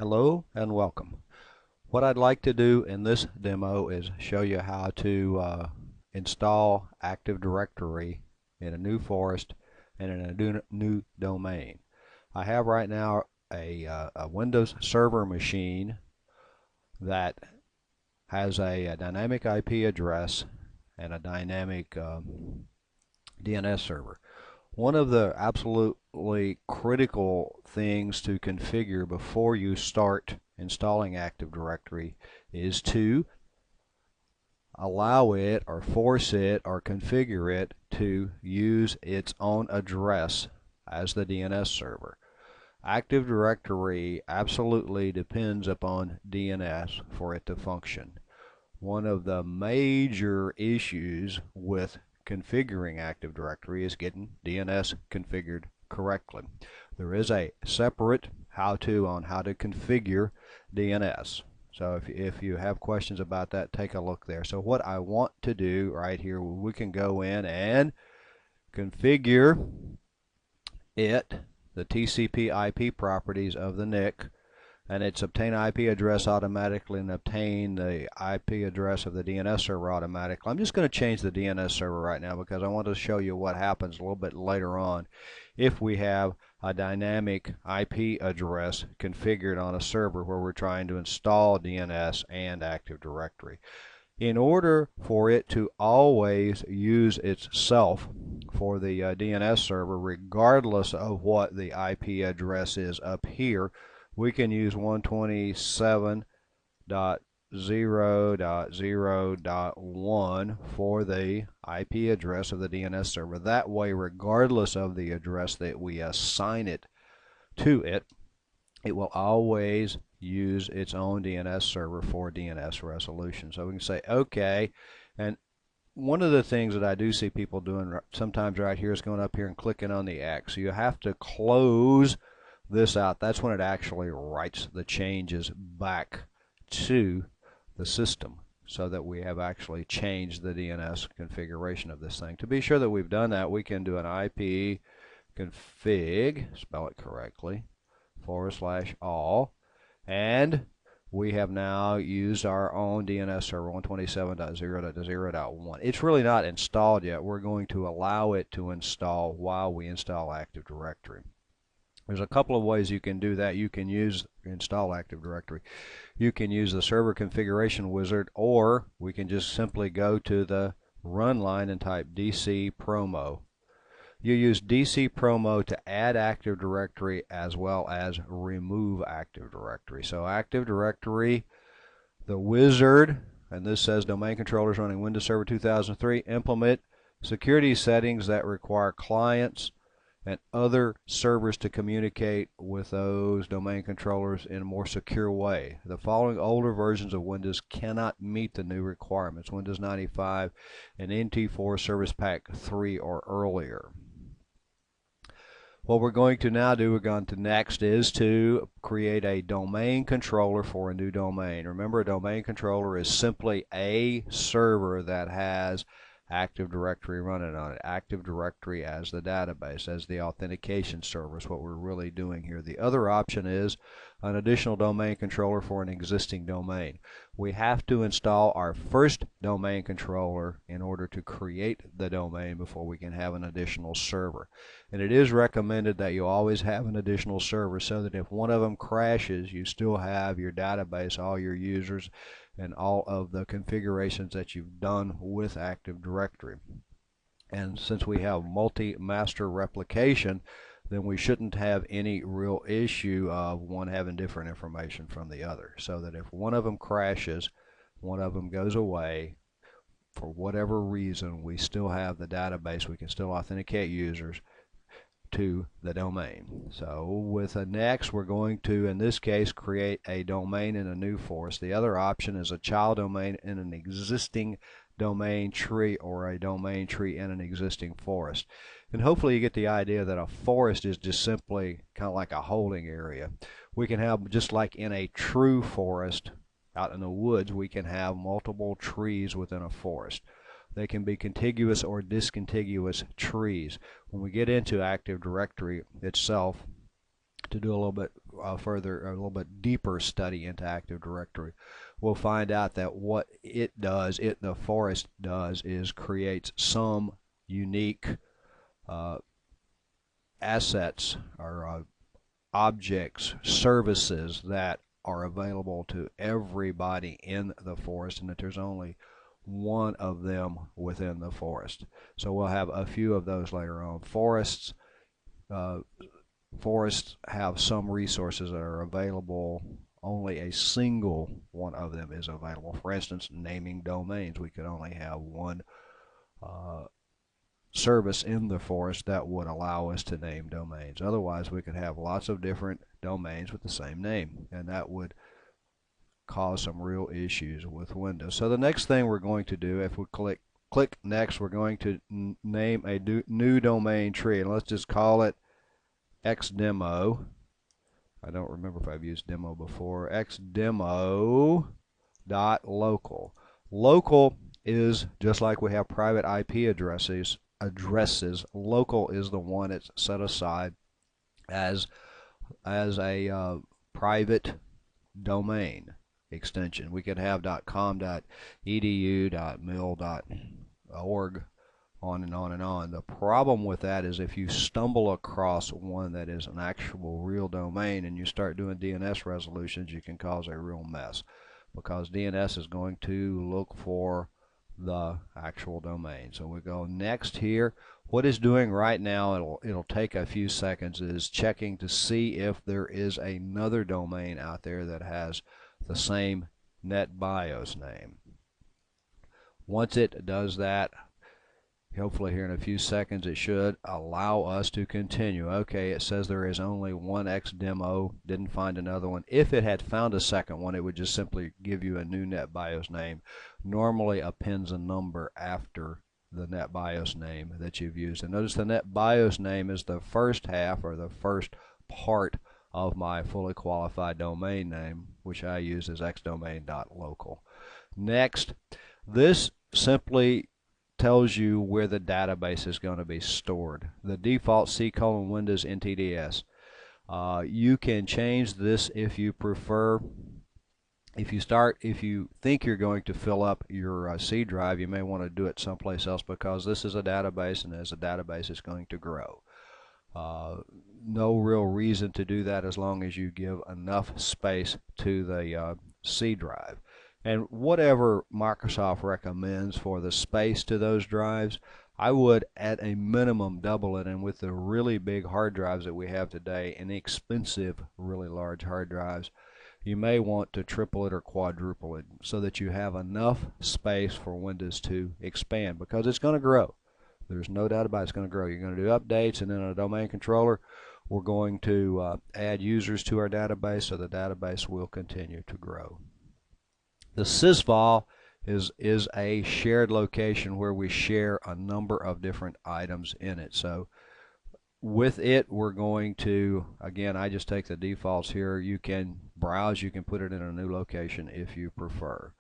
Hello and welcome. What I'd like to do in this demo is show you how to install Active Directory in a new forest and in a new domain. I have right now a Windows Server machine that has a dynamic IP address and a dynamic DNS server. One of the absolutely critical things to configure before you start installing Active Directory is to allow it or force it or configure it to use its own address as the DNS server. Active Directory absolutely depends upon DNS for it to function. One of the major issues with configuring Active Directory is getting DNS configured correctly. There is a separate how-to on how to configure DNS. So if you have questions about that, take a look there. So what I want to do right here, we can go in and configure it, the TCP IP properties of the NIC, and it's obtain IP address automatically and obtain the IP address of the DNS server automatically. I'm just going to change the DNS server right now because I want to show you what happens a little bit later on if we have a dynamic IP address configured on a server where we're trying to install DNS and Active Directory. In order for it to always use itself for the DNS server, regardless of what the IP address is up here, we can use 127.0.0.1 for the IP address of the DNS server. That way, regardless of the address that we assign it to it, it will always use its own DNS server for DNS resolution. So we can say OK, and one of the things that I do see people doing sometimes right here is going up here and clicking on the X. So you have to close this out. That's when it actually writes the changes back to the system so that we have actually changed the DNS configuration of this thing. To be sure that we've done that, we can do an IP config, spell it correctly, /all, and we have now used our own DNS server 127.0.0.1. It's really not installed yet. We're going to allow it to install while we install Active Directory. There's a couple of ways you can do that. You can install Active Directory. You can use the server configuration wizard, or we can just simply go to the run line and type DC promo. You use DC promo to add Active Directory as well as remove Active Directory. So Active Directory, the wizard, and this says domain controllers running Windows Server 2003, implement security settings that require clients and other servers to communicate with those domain controllers in a more secure way. The following older versions of Windows cannot meet the new requirements: Windows 95 and NT4 Service Pack 3 or earlier. What we're going to now do, we're going to next, is to create a domain controller for a new domain. Remember, a domain controller is simply a server that has Active Directory running on it. Active Directory as the database, as the authentication service, what we're really doing here. The other option is an additional domain controller for an existing domain. We have to install our first domain controller in order to create the domain before we can have an additional server. And it is recommended that you always have an additional server so that if one of them crashes, you still have your database, all your users, and all of the configurations that you've done with Active Directory. And since we have multi-master replication, then we shouldn't have any real issue of one having different information from the other. So that if one of them crashes, one of them goes away, for whatever reason, we still have the database. We can still authenticate users to the domain. So with a next, we're going to, in this case, create a domain in a new forest. The other option is a child domain in an existing domain tree, or a domain tree in an existing forest. And hopefully you get the idea that a forest is just simply kind of like a holding area. We can have, just like in a true forest out in the woods, we can have multiple trees within a forest. They can be contiguous or discontiguous trees. When we get into Active Directory itself, to do a little bit a little bit deeper study into Active Directory, we'll find out that what the forest does is creates some unique assets or objects, services that are available to everybody in the forest, and that there's only one of them within the forest. So we'll have a few of those later on. Forests have some resources that are available. Only a single one of them is available. For instance, naming domains. We could only have one service in the forest that would allow us to name domains. Otherwise, we could have lots of different domains with the same name, and that would cause some real issues with Windows. So the next thing we're going to do, if we click next, we're going to name a new domain tree, and let's just call it xdemo. I don't remember if I've used demo before. xdemo.local. Local is just like we have private IP addresses. Local is the one that's set aside as a private domain extension. We could have .com, .edu, .mil.org, on and on and on. The problem with that is if you stumble across one that is an actual real domain and you start doing DNS resolutions, you can cause a real mess, because DNS is going to look for the actual domain. So we go next here. What it's doing right now, it'll take a few seconds, is checking to see if there is another domain out there that has the same NetBIOS name. Once it does that, hopefully here in a few seconds, it should allow us to continue. Okay, it says there is only one xdemo, didn't find another one. If it had found a second one, it would just simply give you a new NetBIOS name. Normally appends a number after the NetBIOS name that you've used. And notice the NetBIOS name is the first half, or the first part, of my fully qualified domain name, which I use as xdomain.local. Next, this simply tells you where the database is going to be stored. The default C:\Windows NTDS. You can change this if you prefer. If you think you're going to fill up your C drive, you may want to do it someplace else, because this is a database, and as a database, it's going to grow. No real reason to do that as long as you give enough space to the C drive. And whatever Microsoft recommends for the space to those drives, I would at a minimum double it. And with the really big hard drives that we have today, inexpensive, really large hard drives, you may want to triple it or quadruple it so that you have enough space for Windows to expand, because it's going to grow. There's no doubt about it, it's going to grow. You're going to do updates, and then on a domain controller, we're going to add users to our database, so the database will continue to grow. The sysvol is a shared location where we share a number of different items in it. So with it, we're going to, again, I just take the defaults here. You can browse, you can put it in a new location if you prefer.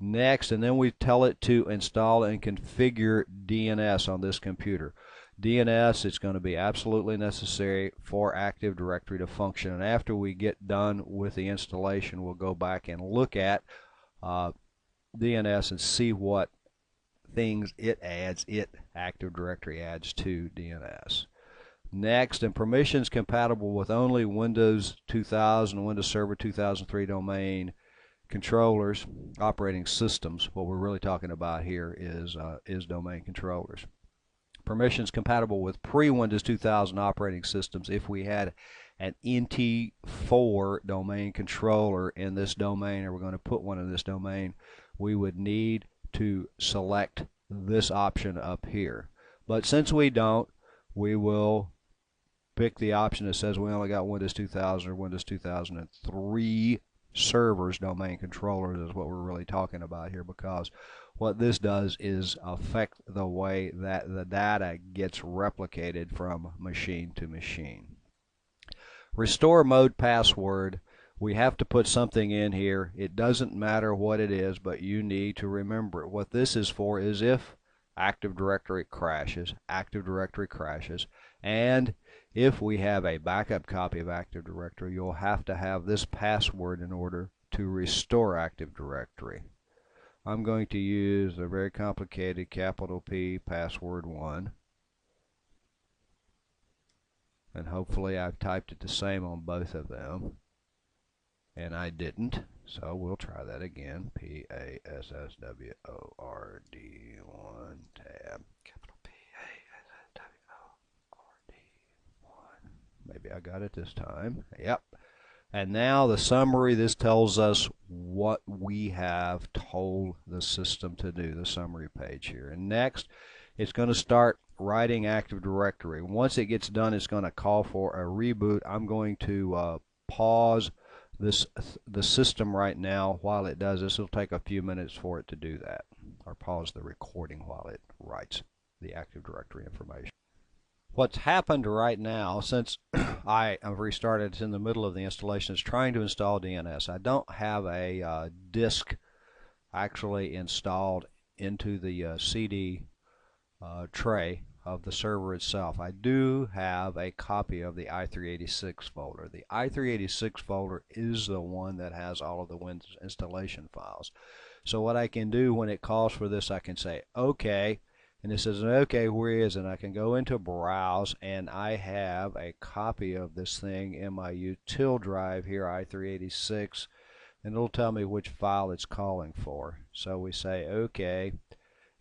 Next, and then we tell it to install and configure DNS on this computer. DNS is going to be absolutely necessary for Active Directory to function. And after we get done with the installation, we'll go back and look at DNS and see what things Active Directory adds to DNS. Next, and permissions compatible with only Windows 2000, Windows Server 2003 domain controllers, operating systems. What we're really talking about here is domain controllers. Permissions compatible with pre-Windows 2000 operating systems. If we had an NT4 domain controller in this domain, or we're going to put one in this domain, we would need to select this option up here. But since we don't, we will pick the option that says we only got Windows 2000 or Windows 2003 servers domain controllers is what we're really talking about here, because what this does is affect the way that the data gets replicated from machine to machine. Restore mode password. We have to put something in here. It doesn't matter what it is, but you need to remember it. What this is for is if Active Directory crashes, and if we have a backup copy of Active Directory, you'll have to have this password in order to restore Active Directory. I'm going to use a very complicated capital P password 1. And hopefully I've typed it the same on both of them. And I didn't, so we'll try that again. Password1 tab. Capital Password1. Maybe I got it this time. Yep. And now the summary, this tells us what we have told the system to do, the summary page here. And next, it's going to start writing Active Directory. Once it gets done, it's going to call for a reboot. I'm going to pause the system right now while it does this. It'll take a few minutes for it to do that, or pause the recording while it writes the Active Directory information. What's happened right now, since I have restarted, it's in the middle of the installation, is trying to install DNS. I don't have a disk actually installed into the CD tray of the server itself. I do have a copy of the i386 folder. The i386 folder is the one that has all of the Windows installation files. So what I can do when it calls for this, I can say OK, and it says OK, where is it? And I can go into Browse, and I have a copy of this thing in my util drive here, i386, and it'll tell me which file it's calling for. So we say OK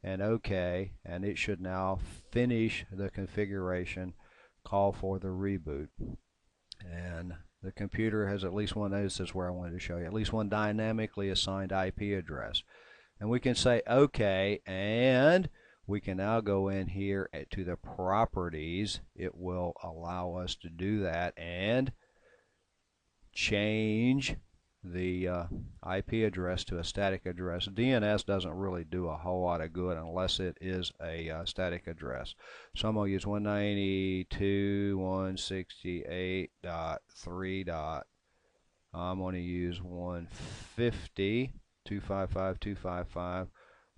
and OK, and it should now finish the configuration, call for the reboot. And the computer has at least one, this is where I wanted to show you, at least one dynamically assigned IP address. And we can say OK, and we can now go in here to the properties. It will allow us to do that and change the IP address to a static address. DNS doesn't really do a whole lot of good unless it is a static address. So I'm going to use 192.168.3. I'm going to use 150.255.255,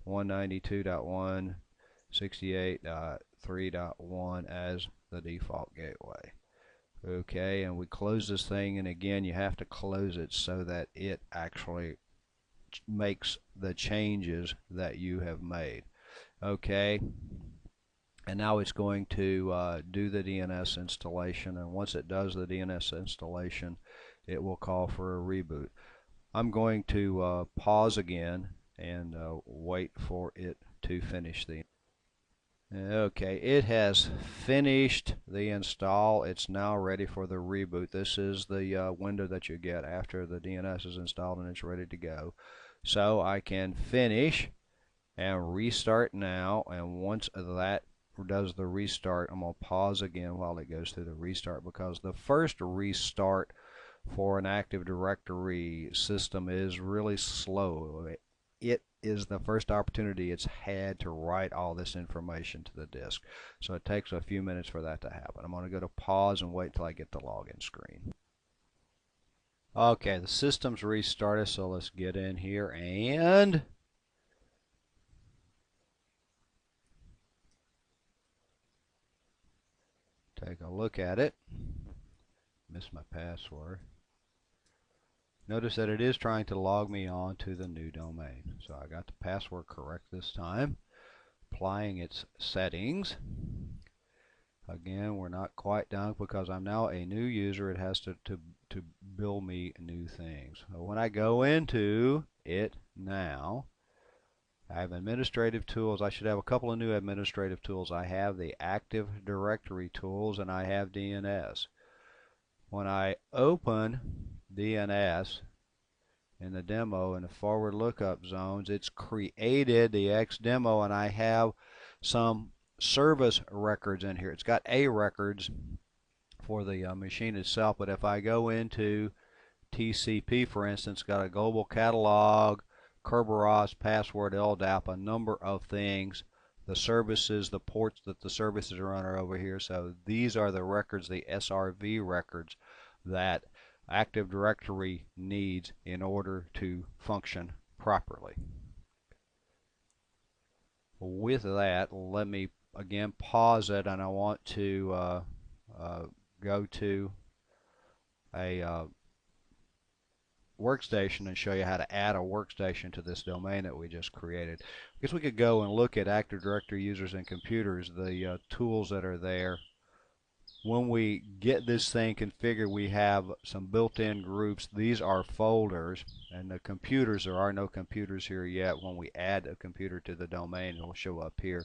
192.168.3.1 as the default gateway. Okay, and we close this thing, and again you have to close it so that it actually makes the changes that you have made. Okay, and now it's going to do the DNS installation, and once it does the DNS installation, it will call for a reboot. I'm going to pause again and wait for it to finish the. Okay, it has finished the install. It's now ready for the reboot. This is the window that you get after the DNS is installed and it's ready to go. So I can finish and restart now, and once that does the restart, I'm going to pause again while it goes through the restart, because the first restart for an Active Directory system is really slow. It is the first opportunity it's had to write all this information to the disk. So it takes a few minutes for that to happen. I'm going to go to pause and wait until I get the login screen. Okay, the system's restarted, so let's get in here and take a look at it. Missed my password. Notice that it is trying to log me on to the new domain. So I got the password correct this time. Applying its settings. Again, we're not quite done because I'm now a new user. It has to build me new things. So when I go into it now, I have administrative tools. I should have a couple of new administrative tools. I have the Active Directory tools, and I have DNS. When I open DNS in the demo in the forward lookup zones, it's created the XDemo, and I have some service records in here. It's got A records for the machine itself, but if I go into TCP, for instance, got a global catalog, Kerberos, password, LDAP, a number of things. The services, the ports that the services are on are over here. So these are the records, the SRV records that Active Directory needs in order to function properly. With that, let me again pause it, and I want to go to a workstation and show you how to add a workstation to this domain that we just created. I guess we could go and look at Active Directory users and computers, the tools that are there. When we get this thing configured, we have some built-in groups. These are folders, and the computers, there are no computers here yet. When we add a computer to the domain, it'll show up here.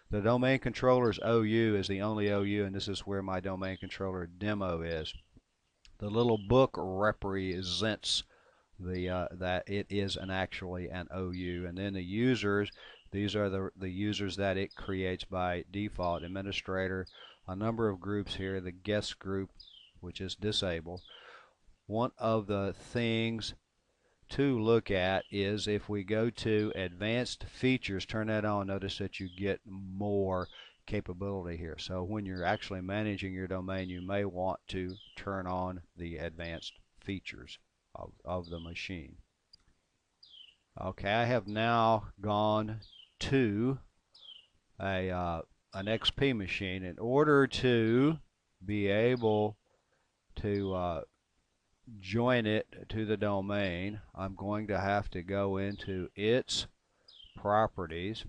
The domain controller's OU is the only OU, and this is where my domain controller demo is. The little book represents that it is actually an OU, and then the users, these are the users that it creates by default. Administrator, a number of groups here, the guest group, which is disabled. One of the things to look at is if we go to advanced features, turn that on, notice that you get more capability here. So when you're actually managing your domain, you may want to turn on the advanced features of the machine. Okay, I have now gone to an XP machine. In order to be able to join it to the domain, I'm going to have to go into its properties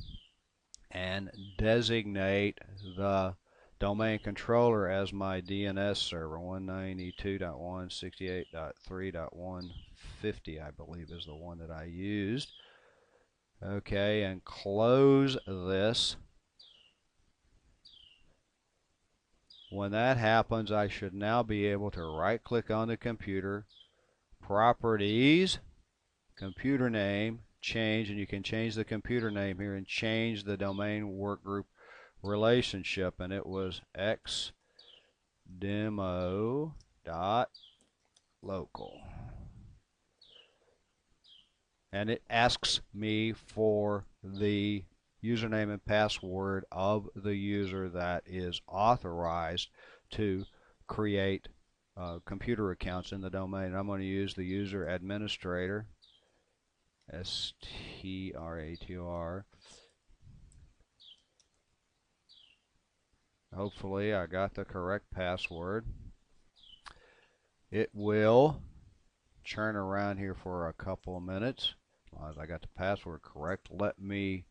and designate the domain controller as my DNS server. 192.168.3.150, I believe, is the one that I used. Okay, and close this. When that happens, I should now be able to right-click on the computer, properties, computer name, change, and you can change the computer name here and change the domain workgroup relationship, and it was xdemo.local. And it asks me for the username and password of the user that is authorized to create computer accounts in the domain. I'm going to use the user administrator, STRATR. Hopefully I got the correct password. It will churn around here for a couple of minutes. As long as I got the password correct, let me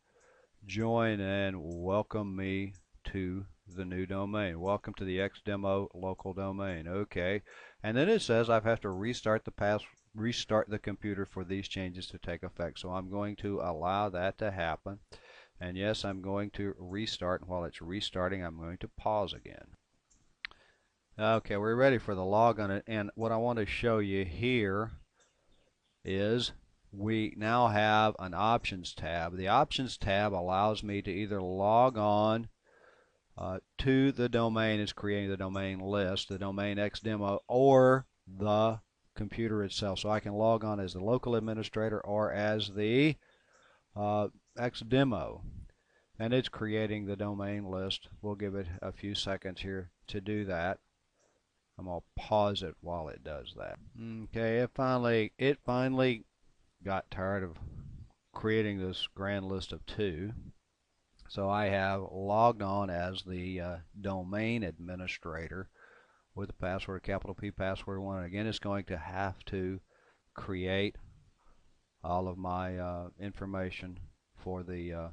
join and welcome me to the new domain. Welcome to the xdemo local domain. Okay, and then it says I have to restart the computer for these changes to take effect. So I'm going to allow that to happen. And yes, I'm going to restart. While it's restarting, I'm going to pause again. Okay, we're ready for the log on it. And what I want to show you here is we now have an options tab. The options tab allows me to either log on to the domain, it's creating the domain list, the domain xdemo, or the computer itself. So I can log on as the local administrator or as the xdemo, and it's creating the domain list. We'll give it a few seconds here to do that. I'm going to pause it while it does that. Okay, it finally got tired of creating this grand list of 2. So I have logged on as the domain administrator with the password, capital P, password 1. Again, it's going to have to create all of my information for the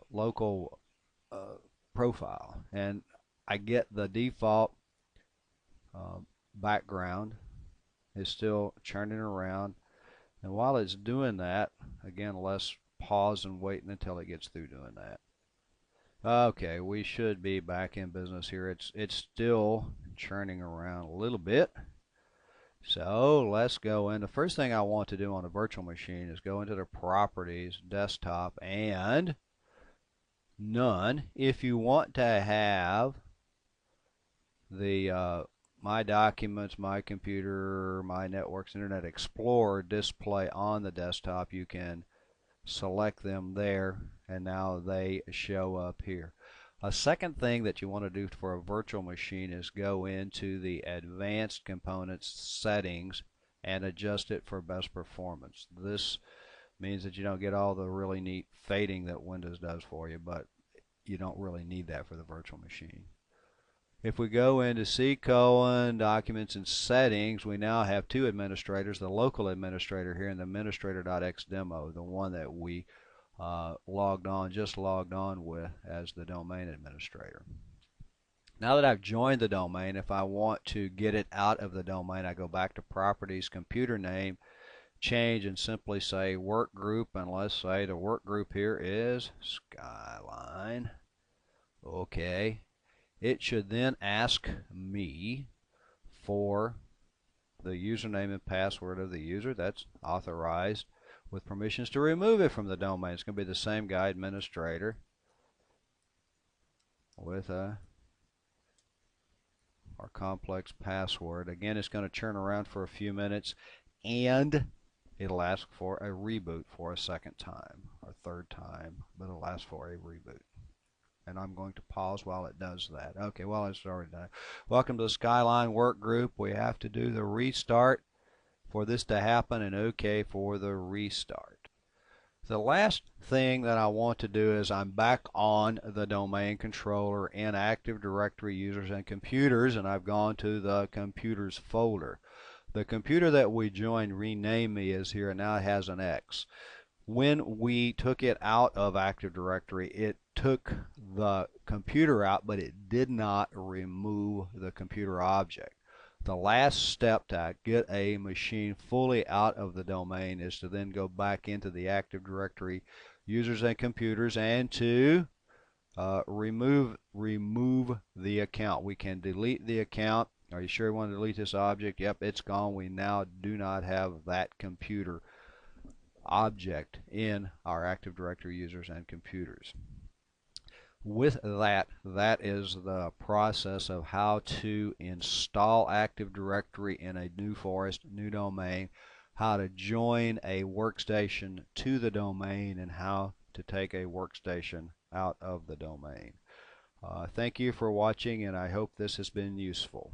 local profile. And I get the default background is still churning around. And while it's doing that, again, let's pause and wait until it gets through doing that. Okay, we should be back in business here. It's still churning around a little bit. So let's go in. The first thing I want to do on a virtual machine is go into the properties, desktop, and none. If you want to have the my documents, my computer, my networks, Internet Explorer display on the desktop, you can select them there, and now they show up here. A second thing that you want to do for a virtual machine is go into the advanced components settings and adjust it for best performance. This means that you don't get all the really neat fading that Windows does for you, but you don't really need that for the virtual machine. If we go into C: documents and settings, we now have two administrators, the local administrator here and the administrator.xdemo, the one that we just logged on with as the domain administrator. Now that I've joined the domain, if I want to get it out of the domain, I go back to properties, computer name, change, and simply say work group, and let's say the work group here is Skyline. Okay. It should then ask me for the username and password of the user. That's authorized with permissions to remove it from the domain. It's going to be the same guy, administrator, with our complex password. Again, it's going to turn around for a few minutes, and it'll ask for a reboot for a second time or third time, but it'll ask for a reboot. And I'm going to pause while it does that. Okay, well, it's already done. Welcome to the Skyline work group. We have to do the restart for this to happen, and OK for the restart. The last thing that I want to do is I'm back on the domain controller in Active Directory users and computers, and I've gone to the computers folder. The computer that we joined, rename me, is here, and now it has an X. When we took it out of Active Directory, it took the computer out, but it did not remove the computer object. The last step to get a machine fully out of the domain is to then go back into the Active Directory users and computers and to remove the account. We can delete the account. Are you sure you want to delete this object? Yep, it's gone. We now do not have that computer object in our Active Directory users and computers. With that, that is the process of how to install Active Directory in a new forest, new domain, how to join a workstation to the domain, and how to take a workstation out of the domain. Thank you for watching, and I hope this has been useful.